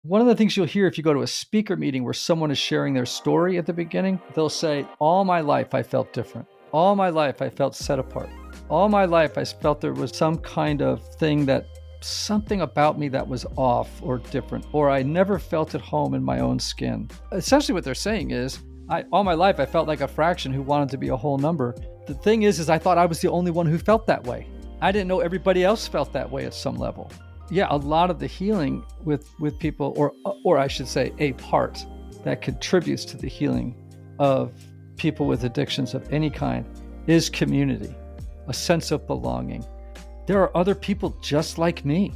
One of the things you'll hear if you go to a speaker meeting where someone is sharing their story at the beginning, they'll say, all my life I felt different. All my life I felt set apart. All my life I felt there was some kind of thing something about me that was off or different, or I never felt at home in my own skin. Essentially what they're saying is, all my life I felt like a fraction who wanted to be a whole number. The thing is I thought I was the only one who felt that way. I didn't know everybody else felt that way at some level. Yeah, a lot of the healing with people, or I should say a part that contributes to the healing of people with addictions of any kind is community, a sense of belonging. There are other people just like me.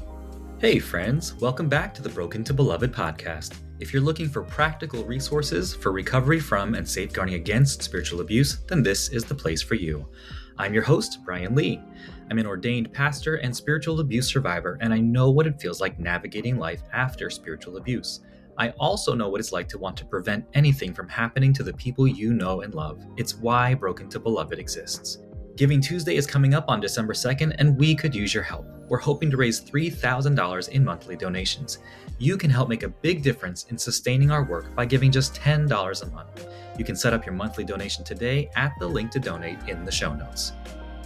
Hey friends, welcome back to the Broken to Beloved podcast. If you're looking for practical resources for recovery from and safeguarding against spiritual abuse, then this is the place for you. I'm your host, Brian Lee. I'm an ordained pastor and spiritual abuse survivor, and I know what it feels like navigating life after spiritual abuse. I also know what it's like to want to prevent anything from happening to the people you know and love. It's why Broken to Beloved exists. Giving Tuesday is coming up on December 2nd, and we could use your help. We're hoping to raise $3,000 in monthly donations. You can help make a big difference in sustaining our work by giving just $10 a month. You can set up your monthly donation today at the link to donate in the show notes.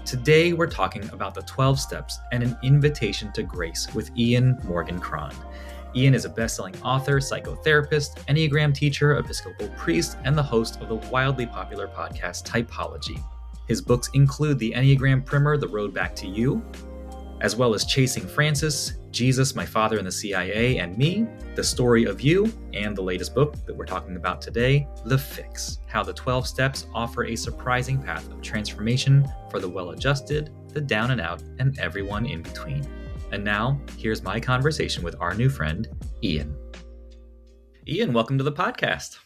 Today, we're talking about the 12 steps and an invitation to grace with Ian Morgan Cron. Ian is a best-selling author, psychotherapist, Enneagram teacher, Episcopal priest, and the host of the wildly popular podcast Typology. His books include the Enneagram primer, The Road Back to You, as well as Chasing Francis, Jesus, My Father in the CIA, and Me, The Story of You, and the latest book that we're talking about today, The Fix, How the 12 Steps Offer a Surprising Path of Transformation for the Well-Adjusted, the Down and Out, and everyone in between. And now, here's my conversation with our new friend, Ian. Ian, welcome to the podcast.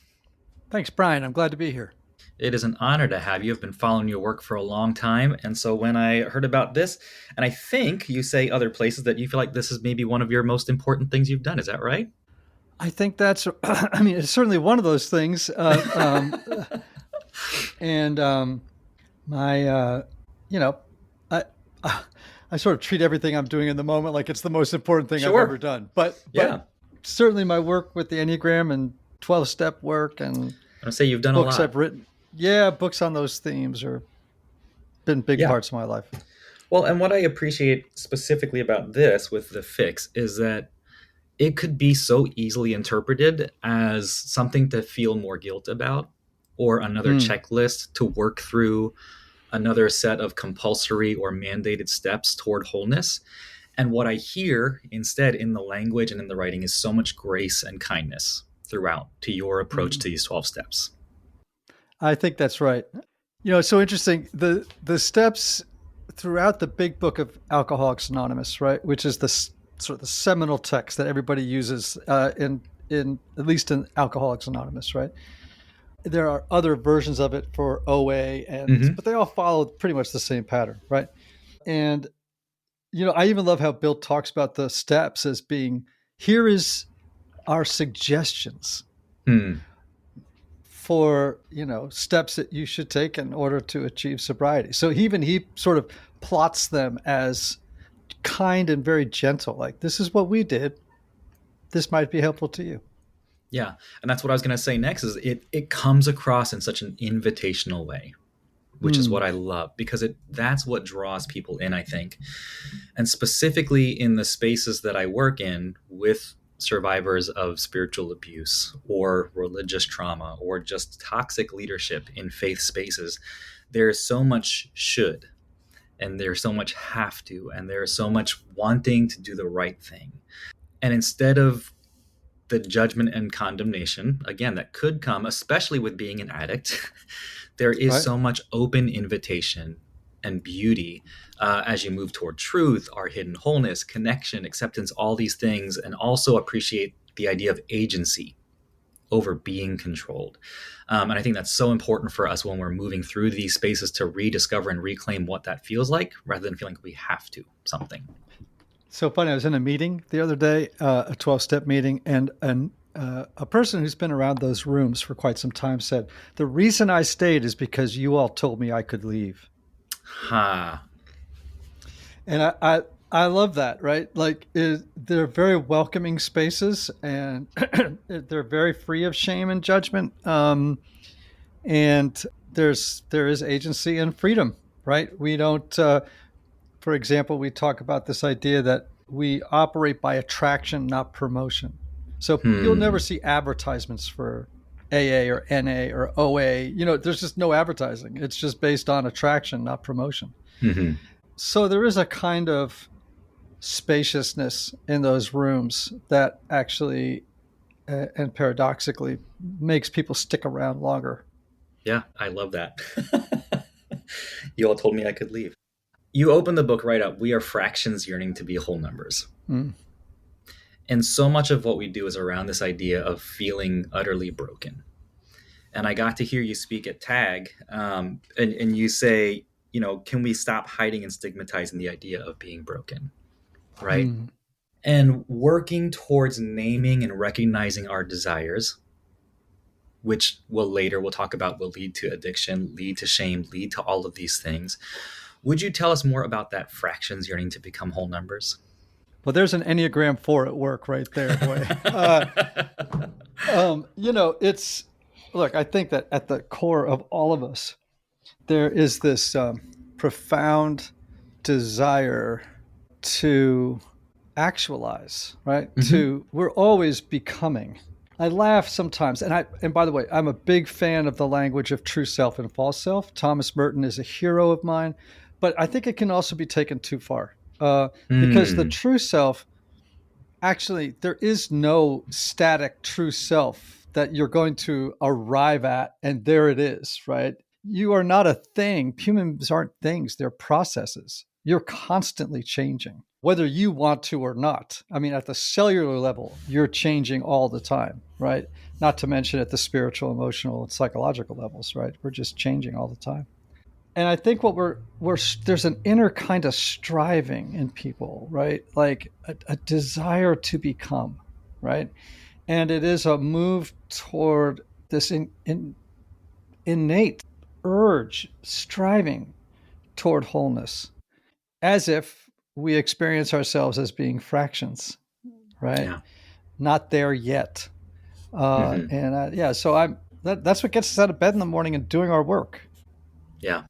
Thanks, Brian. I'm glad to be here. It is an honor to have you. I've been following your work for a long time. And so when I heard about this, and I think you say other places that you feel like this is maybe one of your most important things you've done. Is that right? I think that's, it's certainly one of those things. I sort of treat everything I'm doing in the moment like it's the most important thing I've ever done. But certainly my work with the Enneagram and 12-step work and I say you've done books a lot. I've written. Yeah, books on those themes have been big parts of my life. Well, and what I appreciate specifically about this with The Fix is that it could be so easily interpreted as something to feel more guilt about or another checklist to work through, another set of compulsory or mandated steps toward wholeness. And what I hear instead in the language and in the writing is so much grace and kindness throughout to your approach to these 12 steps. I think that's right. You know, it's so interesting. The steps throughout the big book of Alcoholics Anonymous, right, which is the sort of the seminal text that everybody uses in at least in Alcoholics Anonymous, right? There are other versions of it for OA, but they all follow pretty much the same pattern, right? And you know, I even love how Bill talks about the steps as being, here is our suggestions for, you know, steps that you should take in order to achieve sobriety. So he sort of plots them as kind and very gentle, like, this is what we did. This might be helpful to you. Yeah. And that's what I was going to say next is it comes across in such an invitational way, which is what I love, because that's what draws people in, I think. And specifically in the spaces that I work in with survivors of spiritual abuse or religious trauma or just toxic leadership in faith spaces, there's so much should, and there's so much have to, and there's so much wanting to do the right thing. And instead of the judgment and condemnation, again, that could come, especially with being an addict, there is so much open invitation and beauty as you move toward truth, our hidden wholeness, connection, acceptance, all these things, and also appreciate the idea of agency over being controlled. And I think that's so important for us when we're moving through these spaces to rediscover and reclaim what that feels like, rather than feeling like we have to something. So funny, I was in a meeting the other day, a 12-step meeting, and a person who's been around those rooms for quite some time said, the reason I stayed is because you all told me I could leave. Ha. And I I love that, right? They're very welcoming spaces, and they're very free of shame and judgment. And there is agency and freedom, right? We don't. For example, we talk about this idea that we operate by attraction, not promotion. So you'll never Hmm. see advertisements for AA or NA or OA. There's just no advertising. It's just based on attraction, not promotion. Hmm. So there is a kind of spaciousness in those rooms that actually and paradoxically makes people stick around longer. Yeah, I love that. You all told me I could leave. You open the book right up. We are fractions yearning to be whole numbers. Mm. And so much of what we do is around this idea of feeling utterly broken. And I got to hear you speak at TAG, and you say, can we stop hiding and stigmatizing the idea of being broken, right? Mm. And working towards naming and recognizing our desires, which we'll talk about, will lead to addiction, lead to shame, lead to all of these things. Would you tell us more about that fractions yearning to become whole numbers? Well, there's an Enneagram 4 at work right there, boy. It's look, I think that at the core of all of us, there is this profound desire to actualize, right? Hmm. We're always becoming. I laugh sometimes, and by the way, I'm a big fan of the language of true self and false self. Thomas Merton is a hero of mine, but I think it can also be taken too far because the Mm. true self, actually, there is no static true self that you're going to arrive at, and there it is, right? You are not a thing. Humans aren't things, they're processes. You're constantly changing, whether you want to or not. I mean, at the cellular level, you're changing all the time, right? Not to mention at the spiritual, emotional, and psychological levels, right? We're just changing all the time. And I think what we're there's an inner kind of striving in people, right? Like a desire to become, right? And it is a move toward this innate urge, striving toward wholeness, as if we experience ourselves as being fractions, right? Yeah. Not there yet. Hmm. Yeah, so that's what gets us out of bed in the morning and doing our work. Yeah.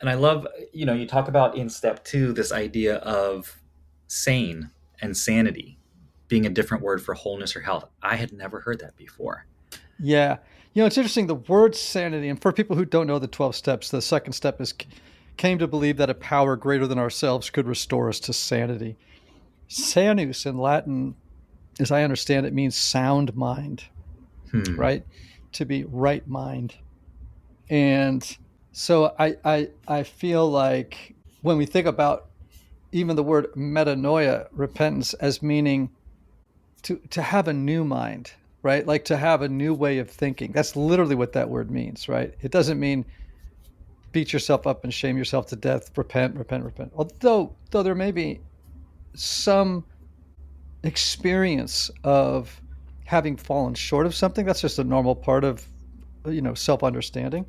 And I love, you talk about in step two this idea of sane and sanity being a different word for wholeness or health. I had never heard that before. Yeah. It's interesting. The word sanity, and for people who don't know the 12 steps, the second step is came to believe that a power greater than ourselves could restore us to sanity. Sanus in Latin, as I understand it, means sound mind, Hmm. right? To be right mind. And so I feel like when we think about even the word metanoia, repentance, as meaning to have a new mind, right? Like to have a new way of thinking. That's literally what that word means, right? It doesn't mean beat yourself up and shame yourself to death, repent, repent, repent. Though there may be some experience of having fallen short of something, that's just a normal part of self-understanding.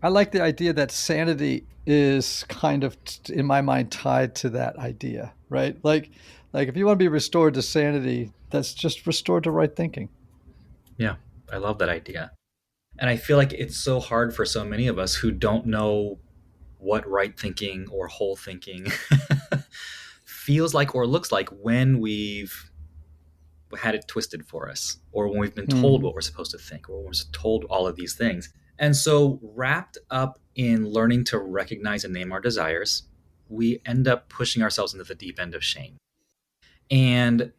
I like the idea that sanity is kind of in my mind tied to that idea, right? Like if you want to be restored to sanity, that's just restored to right thinking. Yeah, I love that idea. And I feel like it's so hard for so many of us who don't know what right thinking or whole thinking feels like or looks like when we've had it twisted for us, or when we've been told Mm. what we're supposed to think, or when we're told all of these things. And so, wrapped up in learning to recognize and name our desires, we end up pushing ourselves into the deep end of shame. And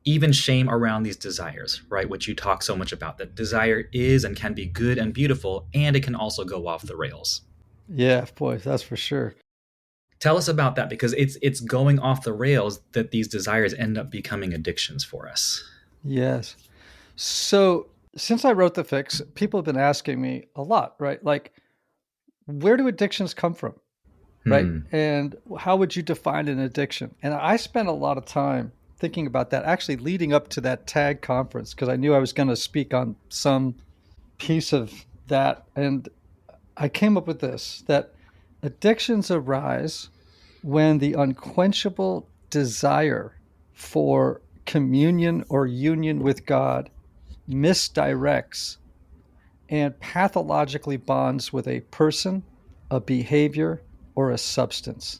even shame around these desires, right? Which you talk so much about, that desire is and can be good and beautiful, and it can also go off the rails. Yeah, boy, that's for sure. Tell us about that, because it's going off the rails that these desires end up becoming addictions for us. Yes. So since I wrote the fix, people have been asking me a lot, right? Like, where do addictions come from? Right? Hmm. And how would you define an addiction? And I spent a lot of time thinking about that, actually leading up to that TAG conference, because I knew I was going to speak on some piece of that. And I came up with this, that addictions arise when the unquenchable desire for communion or union with God misdirects and pathologically bonds with a person, a behavior, or a substance.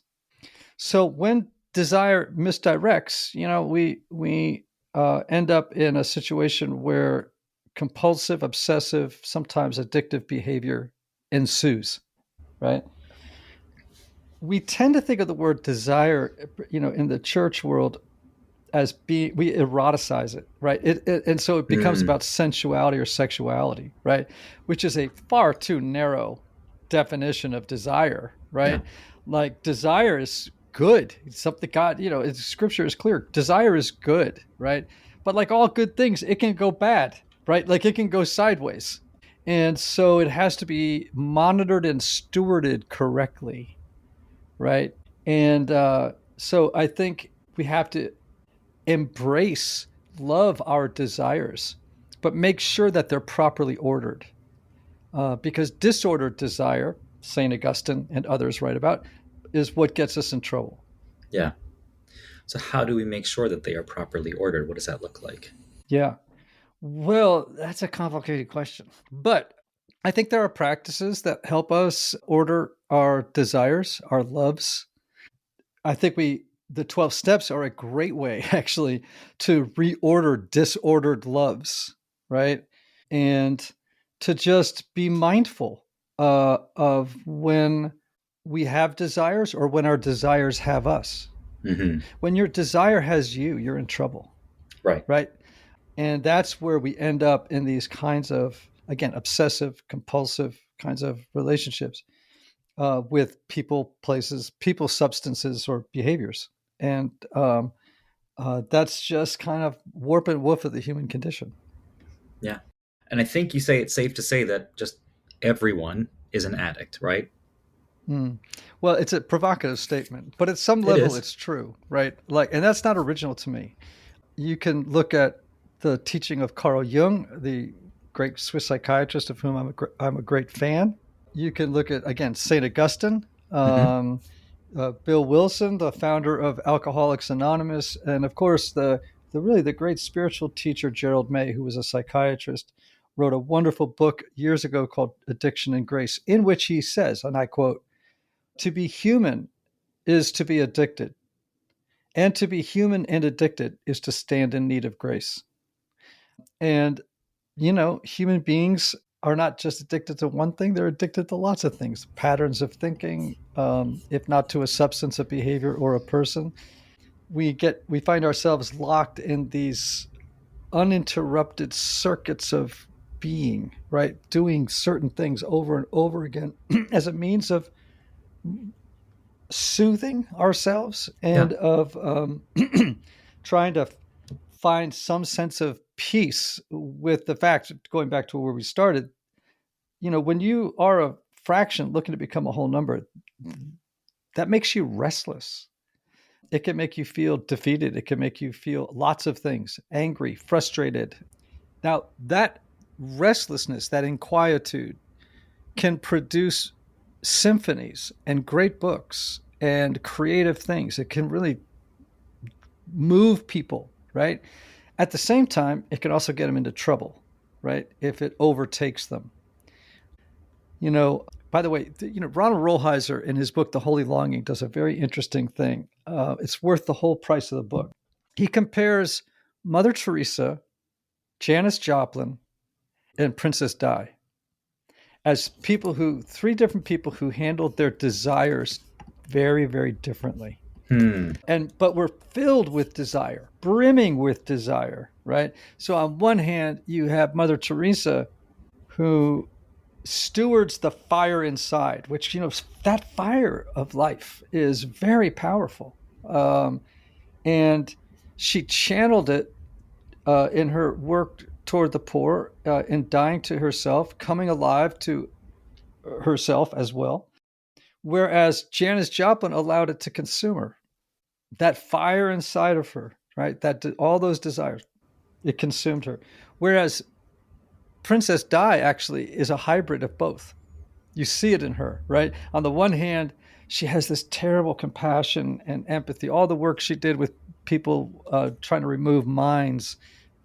So when desire misdirects, we end up in a situation where compulsive, obsessive, sometimes addictive behavior ensues, right? We tend to think of the word desire, in the church world as being, we eroticize it, right? And so it becomes Mm, about sensuality or sexuality, right? Which is a far too narrow definition of desire, yeah. right? Like desire is good. It's something God, scripture is clear. Desire is good, right? But like all good things, it can go bad, right? Like it can go sideways. And so it has to be monitored and stewarded correctly, right? And so I think we have to embrace, love our desires, but make sure that they're properly ordered. Because disordered desire, St. Augustine and others write about, is what gets us in trouble. Yeah. So, how do we make sure that they are properly ordered? What does that look like? Yeah. Well, that's a complicated question. But I think there are practices that help us order our desires, our loves. I think the 12 steps are a great way actually to reorder disordered loves, right? And to just be mindful of when we have desires or when our desires have us. Hmm. When your desire has you, you're in trouble, Right. right? And that's where we end up in these kinds of, again, obsessive, compulsive kinds of relationships with people, places, people, substances, or behaviors. And that's just kind of warp and woof of the human condition. Yeah. And I think you say it's safe to say that just everyone is an addict, right? Mm. Well, it's a provocative statement, but at some It level, is. it's true, right? Like, and that's not original to me. You can look at the teaching of Carl Jung, the great Swiss psychiatrist of whom I'm a great fan. You can look at, again, St. Augustine, Hmm. Bill Wilson, the founder of Alcoholics Anonymous, and of course the great spiritual teacher Gerald May, who was a psychiatrist, wrote a wonderful book years ago called Addiction and Grace, in which he says, and I quote, "To be human is to be addicted, and to be human and addicted is to stand in need of grace." And human beings are not just addicted to one thing, they're addicted to lots of things, patterns of thinking, if not to a substance, of behavior, or a person. We find ourselves locked in these uninterrupted circuits of being, right? Doing certain things over and over again as a means of soothing ourselves Yeah. and of trying to find some sense of peace with the fact, going back to where we started, when you are a fraction looking to become a whole number, that makes you restless. It can make you feel defeated. It can make you feel lots of things, angry, frustrated. Now, that restlessness, that inquietude can produce symphonies and great books and creative things. It can really move people, right? At the same time, it can also get them into trouble, right? If it overtakes them. By the way, Ronald Rolheiser in his book, The Holy Longing, does a very interesting thing. It's worth the whole price of the book. He compares Mother Teresa, Janis Joplin, and Princess Di as three different people who handled their desires very, very differently. Hmm. But we're filled with desire, brimming with desire, right? So on one hand, you have Mother Teresa, who stewards the fire inside, which, that fire of life is very powerful. And she channeled it in her work toward the poor, in dying to herself, coming alive to herself as well. Whereas Janis Joplin allowed it to consume her. That fire inside of her, right? All those desires, it consumed her. Whereas Princess Di actually is a hybrid of both. You see it in her, right? On the one hand, she has this terrible compassion and empathy. All the work she did with people trying to remove mines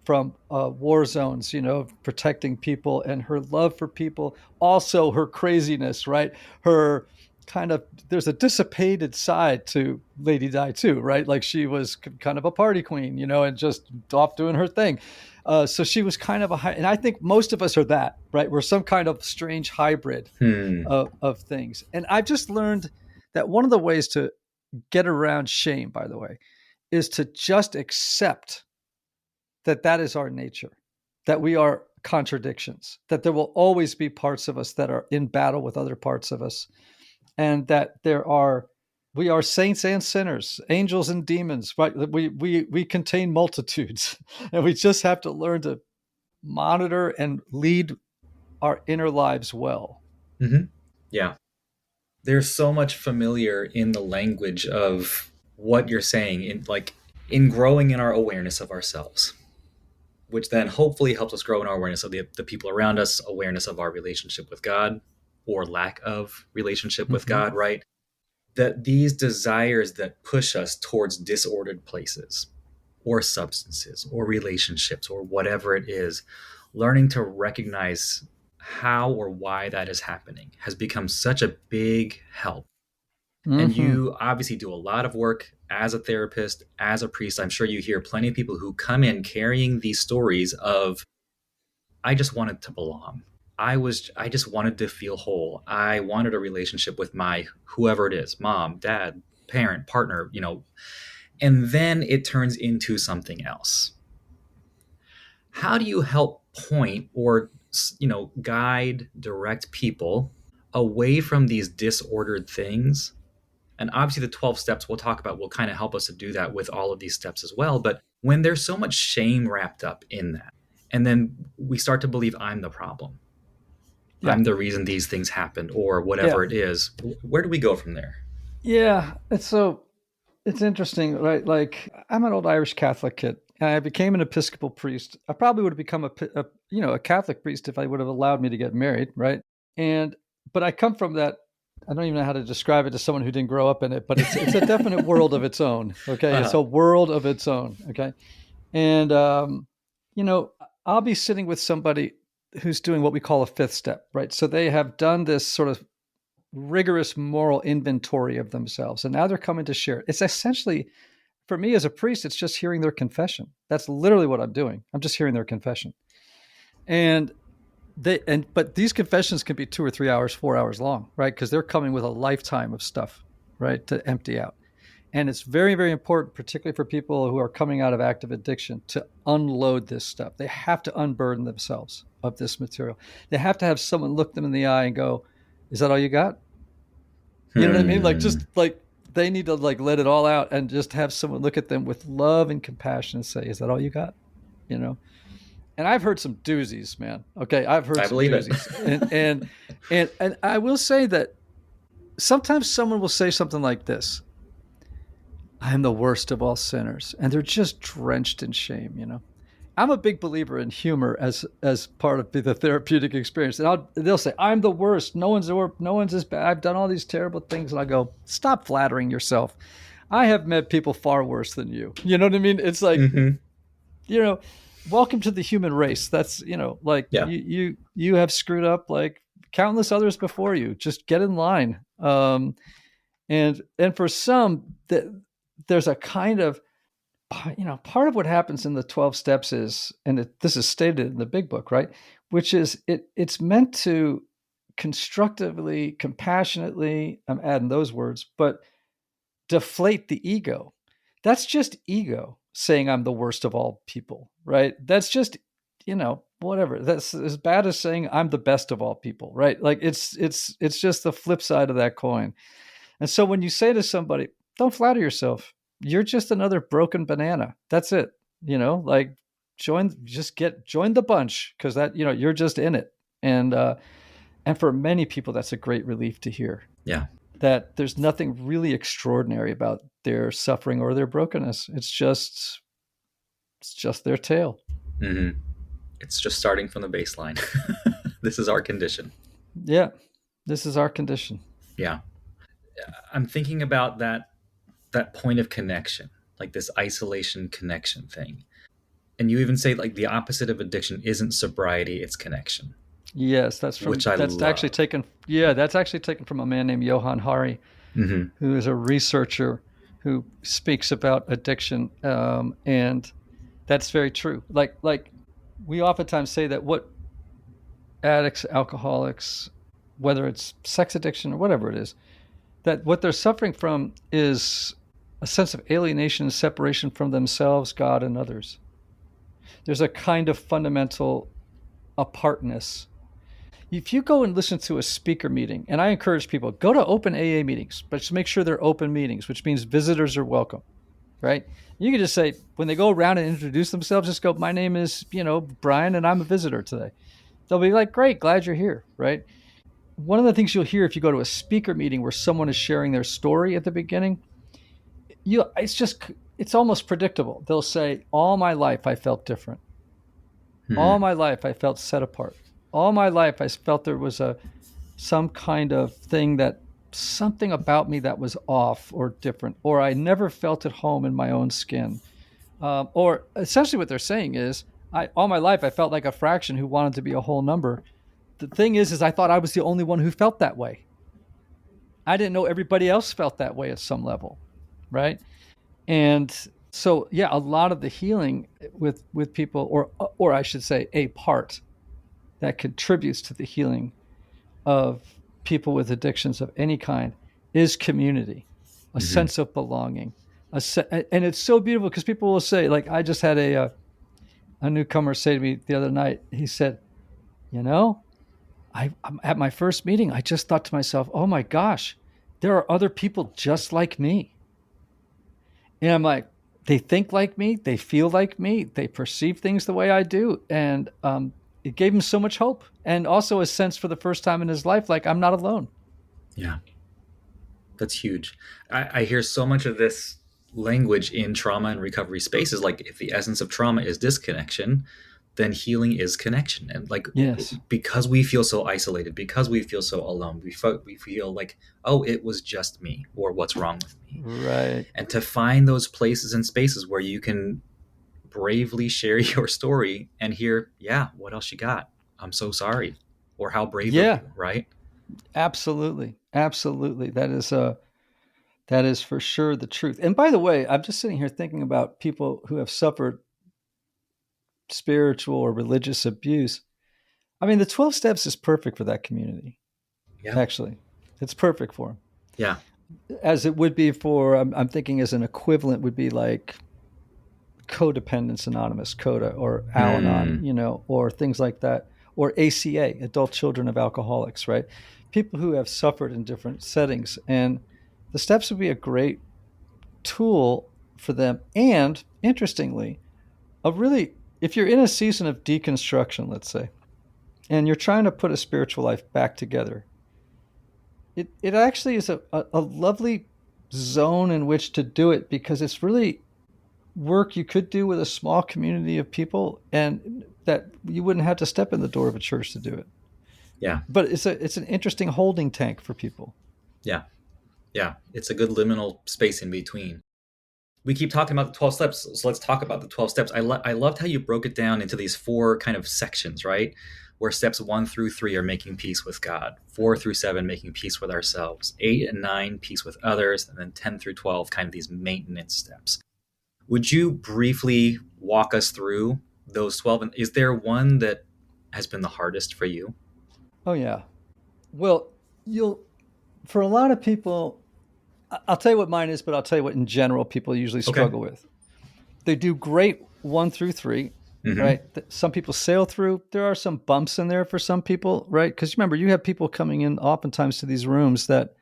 from war zones, protecting people, and her love for people, also her craziness, right? Her kind of, there's a dissipated side to Lady Di too, right? Like she was kind of a party queen, and just off doing her thing. So she was kind of and I think most of us are that, right? We're some kind of strange hybrid Hmm. of things. And I've just learned that one of the ways to get around shame, by the way, is to just accept that that is our nature, that we are contradictions, that there will always be parts of us that are in battle with other parts of us, and that we are saints and sinners, angels and demons, right? We contain multitudes, and we just have to learn to monitor and lead our inner lives well. Hmm. Yeah. There's so much familiar in the language of what you're saying in growing in our awareness of ourselves, which then hopefully helps us grow in our awareness of the people around us, awareness of our relationship with God or lack of relationship with Mm-hmm. God, right? That these desires that push us towards disordered places or substances or relationships or whatever it is, learning to recognize how or why that is happening has become such a big help. And Mm-hmm. you obviously do a lot of work as a therapist, as a priest. I'm sure you hear plenty of people who come in carrying these stories of, I just wanted to belong. I just wanted to feel whole. I wanted a relationship with my whoever it is, mom, dad, parent, partner, and then it turns into something else. How do you help point or guide, direct people away from these disordered things? And obviously the 12 steps we'll talk about will kind of help us to do that with all of these steps as well. But when there's so much shame wrapped up in that, and then we start to believe I'm the problem, Yeah. I'm the reason these things happened, or Yeah. whatever it is, where do we go from there? Yeah. It's interesting, right? Like I'm an old Irish Catholic kid, and I became an Episcopal priest. I probably would have become a Catholic priest if I would have allowed me to get married, right? And but I come from that. I don't even know how to describe it to someone who didn't grow up in it, but it's a definite world of its own. Okay, it's Uh-huh. a world of its own. Okay, and you know, I'll be sitting with somebody who's doing what we call a fifth step, right? So they have done this sort of rigorous moral inventory of themselves. And now they're coming to share it. It's essentially, for me as a priest, it's just hearing their confession. That's literally what I'm doing. I'm just hearing their confession. And but these confessions can be 2 or 3 hours, 4 hours long, right? Because they're coming with a lifetime of stuff, right, to empty out. And it's very, very important, particularly for people who are coming out of active addiction, to unload this stuff. They have to unburden themselves of this material. They have to have someone look them in the eye and go, "Is that all you got?" You know what I mean? Like Hmm. just like they need to like let it all out and just have someone look at them with love and compassion and say, "Is that all you got?" You know. And I've heard some doozies, man. Okay, I've heard I some believe it. doozies, and I will say that sometimes someone will say something like this: "I'm the worst of all sinners," and they're just drenched in shame. I'm a big believer in humor as part of the therapeutic experience. And they'll say, "I'm the worst. No one's as bad. I've done all these terrible things." And I go, "Stop flattering yourself. I have met people far worse than you." You know what I mean? It's like, Hmm. you know, welcome to the human race. That's, like Yeah. you have screwed up like countless others before you. Just get in line. And for some, there's a kind of, part of what happens in the 12 steps is, and this is stated in the big book, right? Which is it's meant to constructively, compassionately, I'm adding those words, but deflate the ego. That's just ego saying I'm the worst of all people, right? That's just, whatever. That's as bad as saying I'm the best of all people, right? Like it's just the flip side of that coin. And so when you say to somebody, don't flatter yourself, you're just another broken banana. That's it. Like join the bunch because that, you're just in it. And for many people, that's a great relief to hear Yeah. that there's nothing really extraordinary about their suffering or their brokenness. It's just their tale. Hmm. It's just starting from the baseline. This is our condition. Yeah. This is our condition. Yeah. I'm thinking about that point of connection, like this isolation connection thing. And you even say like the opposite of addiction isn't sobriety, it's connection, Yes, which I that's actually love. taken. Yeah, that's actually taken from a man named Johann Hari, Hmm. who is a researcher who speaks about addiction, and that's very true. Like we oftentimes say that what addicts, alcoholics, whether it's sex addiction or whatever it is, that what they're suffering from is a sense of alienation and separation from themselves, God, and others. There's a kind of fundamental apartness. If you go and listen to a speaker meeting, and I encourage people, go to open AA meetings, but just make sure they're open meetings, which means visitors are welcome, right? You can just say, when they go around and introduce themselves, just go, my name is, Brian, and I'm a visitor today. They'll be like, great, glad you're here, right? One of the things you'll hear if you go to a speaker meeting where someone is sharing their story at the beginning, it's almost predictable. They'll say, all my life I felt different. All Hmm. my life I felt set apart. All my life I felt there was some kind of thing, that something about me that was off or different, or I never felt at home in my own skin. Or essentially what they're saying is, all my life I felt like a fraction who wanted to be a whole number. The thing is I thought I was the only one who felt that way. I didn't know everybody else felt that way at some level, right? And so, yeah, a lot of the healing with people, or I should say, a part that contributes to the healing of people with addictions of any kind is community, a Hmm. sense of belonging. And it's so beautiful because people will say, like, I just had a newcomer say to me the other night, he said, you know, I'm at my first meeting, I just thought to myself, oh my gosh, there are other people just like me. And I'm like, they think like me, they feel like me, they perceive things the way I do. And it gave him so much hope, and also a sense for the first time in his life, like, I'm not alone. Yeah, that's huge. I hear so much of this language in trauma and recovery spaces. Like, if the essence of trauma is disconnection, then healing is connection. And like, Yes. because we feel so isolated, because we feel so alone, we feel like, oh, it was just me, or what's wrong with me. Right. And to find those places and spaces where you can bravely share your story and hear, yeah, what else you got? I'm so sorry. Or how brave of Yeah, you, right? absolutely. Absolutely. That is for sure the truth. And by the way, I'm just sitting here thinking about people who have suffered spiritual or religious abuse. I mean, the 12 steps is perfect for that community. Yeah. Actually, it's perfect for them. Yeah. As it would be for, I'm thinking as an equivalent would be like Codependence Anonymous, CODA, or Al Anon, Mm. or things like that, or ACA, Adult Children of Alcoholics, right? People who have suffered in different settings. And the steps would be a great tool for them. And interestingly, if you're in a season of deconstruction, let's say, and you're trying to put a spiritual life back together, it actually is a lovely zone in which to do it, because it's really work you could do with a small community of people, and that you wouldn't have to step in the door of a church to do it. Yeah. But it's an interesting holding tank for people. Yeah. Yeah. It's a good liminal space in between. We keep talking about the 12 steps, so let's talk about the 12 steps. I loved how you broke it down into these four kind of sections, right? Where steps 1 through 3 are making peace with God, 4 through 7 making peace with ourselves, 8 and 9 peace with others, and then 10 through 12 kind of these maintenance steps. Would you briefly walk us through those 12? And is there one that has been the hardest for you? Oh yeah. Well, you'll for a lot of people, I'll tell you what mine is, but I'll tell you what in general people usually Okay. struggle with. They do great 1 through 3, Mm-hmm. right? Some people sail through. There are some bumps in there for some people, right? Because remember, you have people coming in oftentimes to these rooms that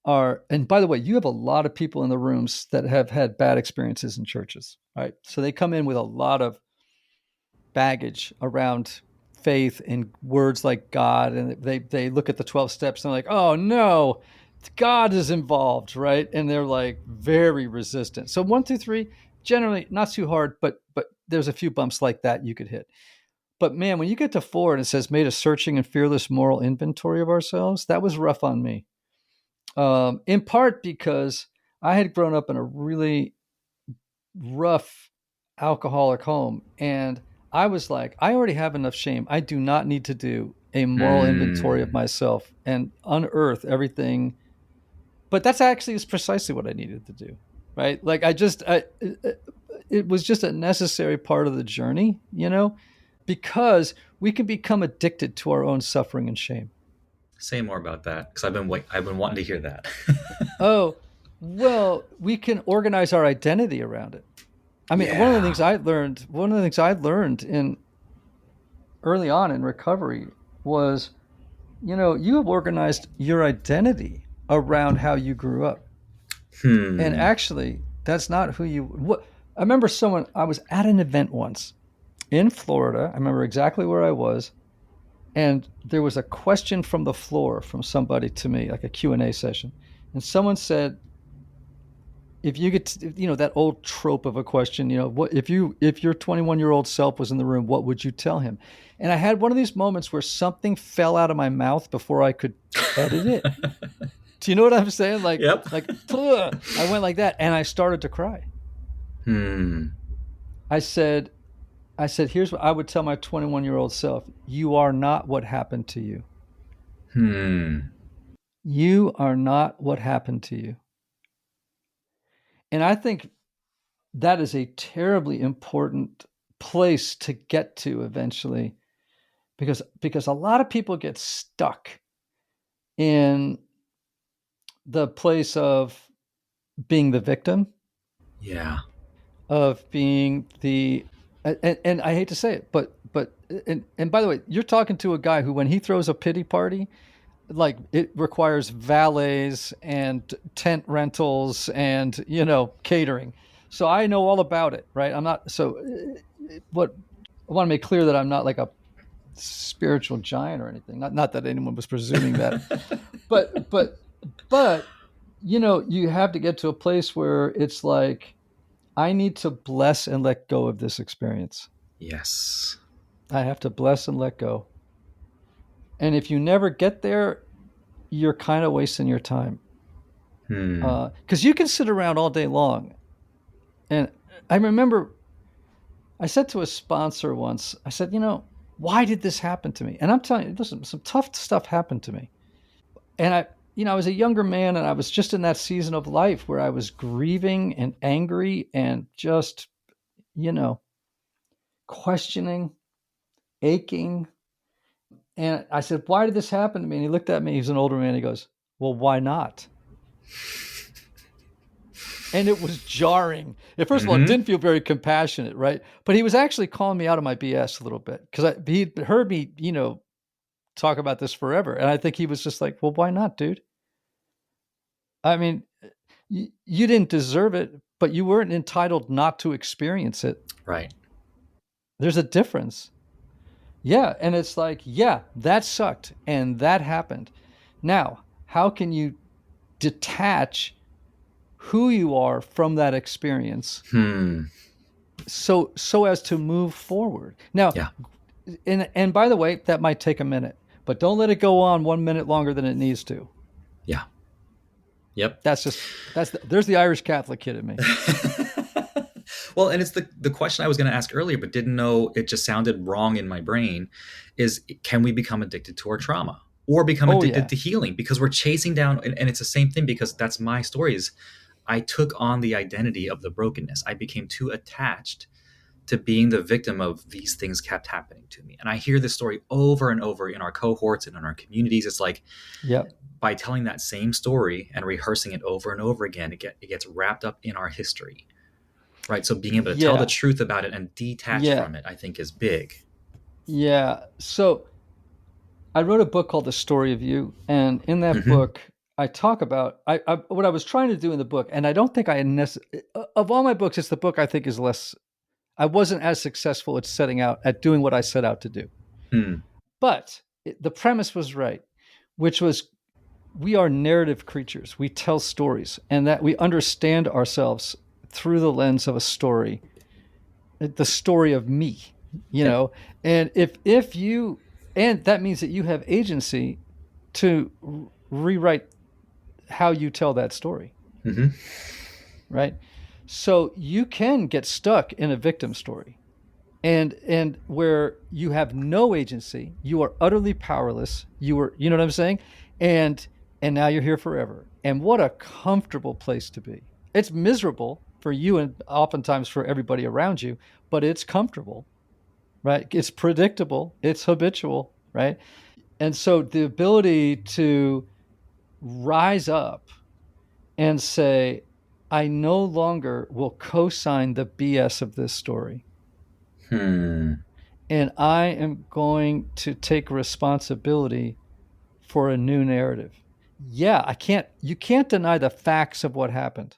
are, and by the way, you have a lot of people in the rooms that have had bad experiences in churches, right? So they come in with a lot of baggage around faith and words like God, and they look at the 12 steps and they're like, oh no, God is involved, right? And they're like very resistant. So 1 through 3, generally not too hard, but there's a few bumps like that you could hit. But man, when you get to 4 and it says made a searching and fearless moral inventory of ourselves, that was rough on me. In part because I had grown up in a really rough alcoholic home, and I was like, I already have enough shame. I do not need to do a moral inventory of Hmm. myself and unearth everything. But that's actually is precisely what I needed to do, right? Like it was just a necessary part of the journey, because we can become addicted to our own suffering and shame. Say more about that, because I've been wanting to hear that. Oh, well, we can organize our identity around it. I mean, Yeah. one of the things I learned in early on in recovery was, you have organized your identity around how you grew up. And Hmm. actually, that's not who you what I remember I was at an event once in Florida. I remember exactly where I was, and there was a question from the floor from somebody to me, like a Q&A session. And someone said, if you get to, that old trope of a question, what if your 21-year-old self was in the room, what would you tell him? And I had one of these moments where something fell out of my mouth before I could edit it. Do you know what I'm saying? Yep. I went like that, and I started to cry. Hmm. I said, here's what I would tell my 21-year-old self: you are not what happened to you. Hmm. You are not what happened to you. And I think that is a terribly important place to get to eventually, because a lot of people get stuck in the place of being the victim, Yeah. of being the and I hate to say it, but and by the way, you're talking to a guy who, when he throws a pity party, like, it requires valets and tent rentals and catering. So I know all about it, right? I'm not so what I want to make clear that I'm not like a spiritual giant or anything. Not that anyone was presuming that, but you have to get to a place where it's like, I need to bless and let go of this experience. Yes. I have to bless and let go. And if you never get there, you're kind of wasting your time. Hmm. Because you can sit around all day long. And I remember I said to a sponsor once, I said, why did this happen to me? And I'm telling you, listen, some tough stuff happened to me. And I was a younger man, and I was just in that season of life where I was grieving and angry and just, you know, questioning, aching. And I said, why did this happen to me? And he looked at me, he's an older man. He goes, well, why not? And it was jarring. First of all, it Mm-hmm. didn't feel very compassionate, right? But he was actually calling me out of my BS a little bit, because he'd heard me, talk about this forever. And I think he was just like, well, why not, dude? I mean, you didn't deserve it, but you weren't entitled not to experience it. Right. There's a difference. Yeah. And it's like, yeah, that sucked and that happened. Now, how can you detach who you are from that experience, Hmm. so as to move forward? Now, Yeah. and by the way, that might take a minute, but don't let it go on 1 minute longer than it needs to. Yeah. Yep. There's the Irish Catholic kid in me. Well, and it's the question I was going to ask earlier, but didn't know, it just sounded wrong in my brain, is can we become addicted to our trauma or become Oh addicted yeah. to healing? Because we're chasing down, and it's the same thing, because that's my story, is I took on the identity of the brokenness. I became too attached to being the victim of these things kept happening to me. And I hear this story over and over in our cohorts and in our communities. It's like, Yep. by telling that same story and rehearsing it over and over again, it gets wrapped up in our history, right? So being able to tell the Yeah. truth about it and detach Yeah. from it, I think, is big. Yeah. So I wrote a book called The Story of You, and in that Mm-hmm. book, I talk about what I was trying to do in the book, and I don't think of all my books, it's the book I think is less. I wasn't as successful at setting out at doing what I set out to do, Hmm. but the premise was right, which was, we are narrative creatures. We tell stories, and that we understand ourselves through the lens of a story, the story of me, Yep. and if and that means that you have agency to rewrite how you tell that story, Mm-hmm. right? So you can get stuck in a victim story, and where you have no agency, you are utterly powerless. You know what I'm saying? And and now you're here forever. And what a comfortable place to be. It's miserable for you and oftentimes for everybody around you, but it's comfortable, right? It's predictable, it's habitual, right? And so the ability to rise up and say, I no longer will co-sign the BS of this story. Hmm. And I am going to take responsibility for a new narrative. Yeah, you can't deny the facts of what happened.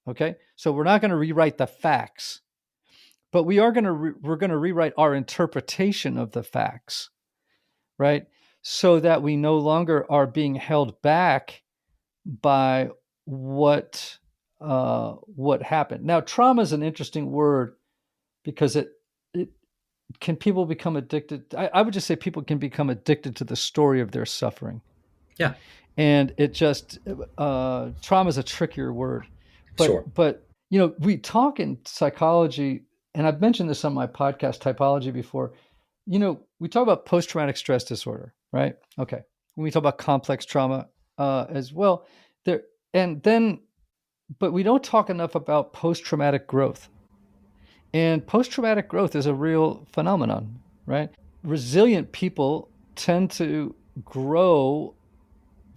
Okay? So we're not going to rewrite the facts, but we're going to rewrite our interpretation of the facts, right? So that we no longer are being held back by what happened. Now, trauma is an interesting word because it can people become addicted. I would just say people can become addicted to the story of their suffering, Yeah. and it just trauma is a trickier word, Sure. but we talk in psychology, and I've mentioned this on my podcast Typology before. We talk about post-traumatic stress disorder, right? Okay, when we talk about complex trauma as well, there, and then, but we don't talk enough about post-traumatic growth. And post-traumatic growth is a real phenomenon, right? Resilient people tend to grow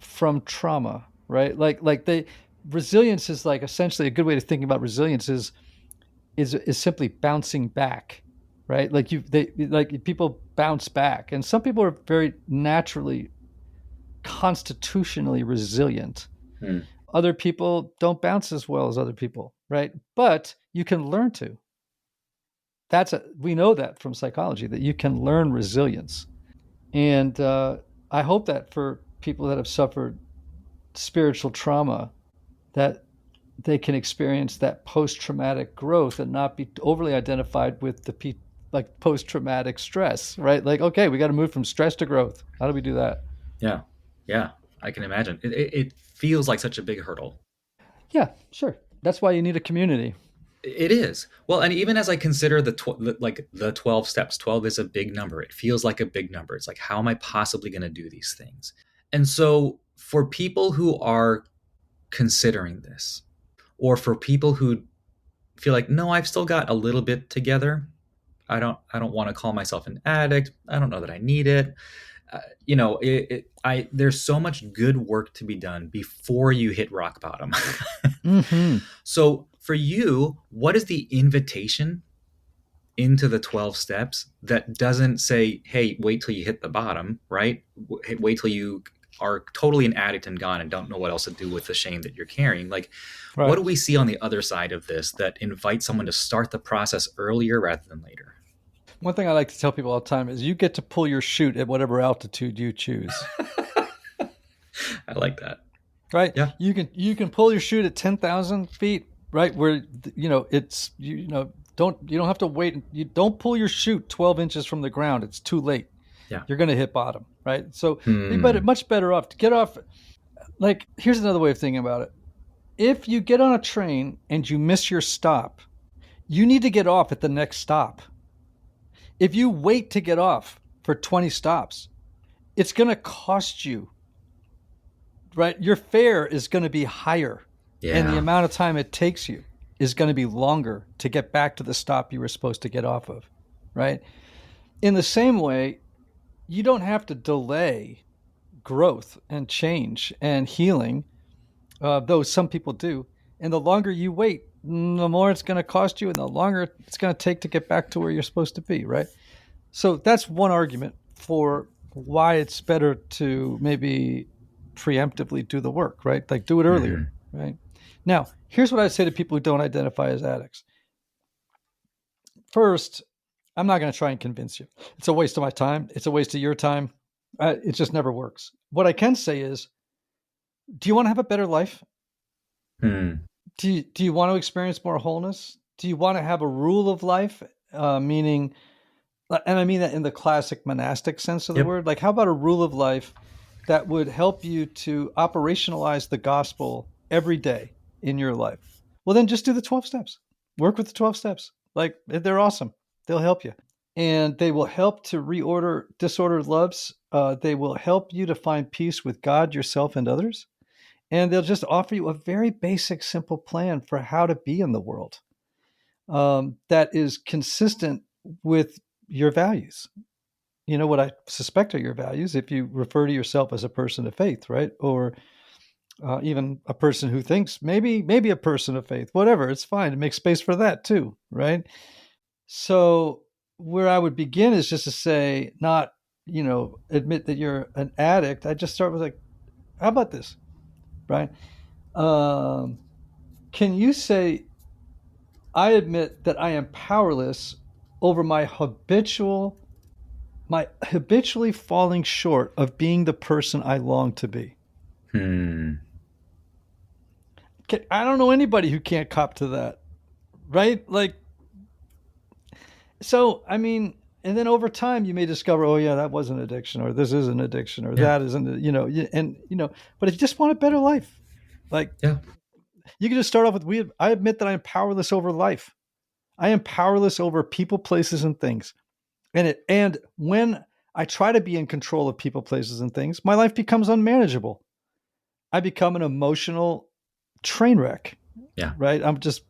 from trauma, right? Like they resilience is like essentially a good way to think about resilience is simply bouncing back, right? Like people bounce back, and some people are very naturally constitutionally resilient. Hmm. Other people don't bounce as well as other people, right? But you can learn to. We know that from psychology that you can learn resilience, and I hope that for people that have suffered spiritual trauma, that they can experience that post-traumatic growth and not be overly identified with like post-traumatic stress, right? Like, okay, we got to move from stress to growth. How do we do that? Yeah. Yeah. I can imagine. It feels like such a big hurdle. Yeah, sure. That's why you need a community. It is. Well, and even as I consider the 12 steps, 12 is a big number. It feels like a big number. It's like, how am I possibly going to do these things? And so for people who are considering this, or for people who feel like, no, I've still got a little bit together. I don't want to call myself an addict. I don't know that I need it. There's so much good work to be done before you hit rock bottom. Mm-hmm. So for you, what is the invitation into the 12 steps that doesn't say, hey, wait till you hit the bottom, right? Wait till you are totally an addict and gone and don't know what else to do with the shame that you're carrying. Like, what Right. do we see on the other side of this that invites someone to start the process earlier rather than later? One thing I like to tell people all the time is you get to pull your chute at whatever altitude you choose. I like that. Right? Yeah. You can pull your chute at 10,000 feet, right? Where it's you don't have to wait. You don't pull your chute 12 inches from the ground. It's too late. Yeah. You're going to hit bottom, right? So Hmm. much better off to get off. Like, here's another way of thinking about it. If you get on a train and you miss your stop, you need to get off at the next stop. If you wait to get off for 20 stops, it's going to cost you, right? Your fare is going to be higher, and the Yeah. amount of time it takes you is going to be longer to get back to the stop you were supposed to get off of, right? In the same way, you don't have to delay growth and change and healing, though some people do. And the longer you wait, the more it's going to cost you, and the longer it's going to take to get back to where you're supposed to be, right? So that's one argument for why it's better to maybe preemptively do the work, right? Like, do it earlier, Hmm. right? Now, here's what I say to people who don't identify as addicts. First, I'm not going to try and convince you. It's a waste of my time. It's a waste of your time. It just never works. What I can say is, do you want to have a better life? Hmm. Do you want to experience more wholeness? Do you want to have a rule of life? Meaning, and I mean that in the classic monastic sense of the Yep. word. Like, how about a rule of life that would help you to operationalize the gospel every day in your life, well, then just do the 12 steps. Work with the 12 steps. Like, they're awesome. They'll help you. And they will help to reorder disordered loves. They will help you to find peace with God, yourself, and others. And they'll just offer you a very basic, simple plan for how to be in the world that is consistent with your values. You know, what I suspect are your values if you refer to yourself as a person of faith, right? Or even a person who thinks maybe a person of faith, whatever, it's fine. It makes space for that too, right? So where I would begin is just to say, not, admit that you're an addict. I just start with like, how about this, Brian? Can you say, I admit that I am powerless over my habitually falling short of being the person I long to be? I don't know anybody who can't cop to that, right? Like, so, I mean, and then over time you may discover, oh yeah, that was an addiction, or this is an addiction, or that isn't, but if you just want a better life, like, you can just start off with, I admit that I am powerless over life. I am powerless over people, places, and things. And when I try to be in control of people, places, and things, my life becomes unmanageable. I become an emotional train wreck. Yeah. Right. I'm just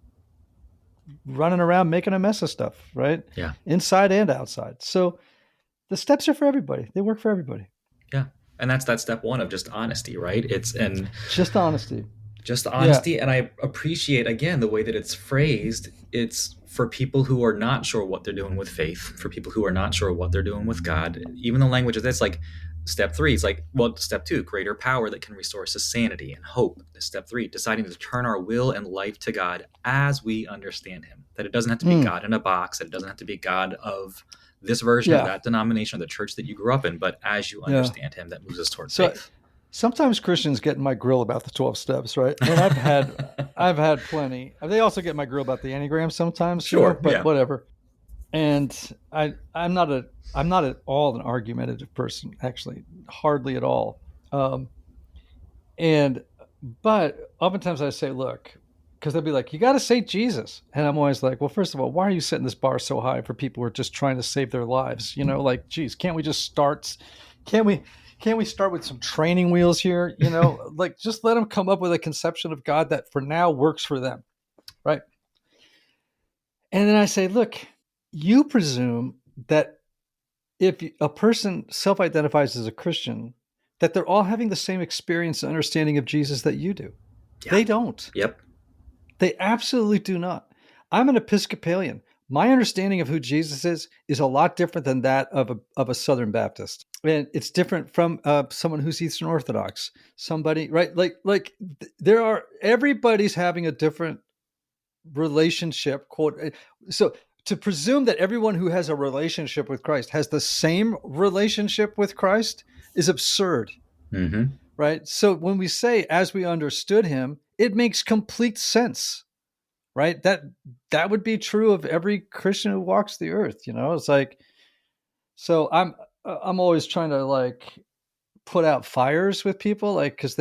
running around making a mess of stuff, right? Yeah. Inside and outside. So the steps are for everybody. They work for everybody. Yeah. And that's that step one of just honesty, right? Just honesty. Just honesty. Yeah. And I appreciate, again, the way that it's phrased. It's for people who are not sure what they're doing with faith, for people who are not sure what they're doing with God. Even the language of this, like step 3, it's like, well, step 2, greater power that can restore us to sanity and hope. Step 3, deciding to turn our will and life to God as we understand him. That it doesn't have to be God in a box, that it doesn't have to be God of this version of that denomination or the church that you grew up in, but as you understand him, that moves us towards faith. Sometimes Christians get in my grill about the 12 steps, right? And I've had plenty. They also get in my grill about the Enneagram sometimes, sure, but whatever. And I'm not at all an argumentative person, actually, hardly at all. But oftentimes I say, look, because they'll be like, you got to say Jesus. And I'm always like, well, first of all, why are you setting this bar so high for people who are just trying to save their lives? Like, geez, can't we just start? Can't we start with some training wheels here? Like, just let them come up with a conception of God that for now works for them. Right. And then I say, look, you presume that if a person self-identifies as a Christian, that they're all having the same experience and understanding of Jesus that you do. Yeah. They don't. Yep. They absolutely do not. I'm an Episcopalian. My understanding of who Jesus is a lot different than that of a Southern Baptist. And it's different from someone who's Eastern Orthodox. Somebody, right? Like everybody's having a different relationship, quote. So to presume that everyone who has a relationship with Christ has the same relationship with Christ is absurd. Mm-hmm. Right? So when we say, as we understood him, it makes complete sense. Right? That would be true of every Christian who walks the earth. It's like, so I'm always trying to like put out fires with people, like, because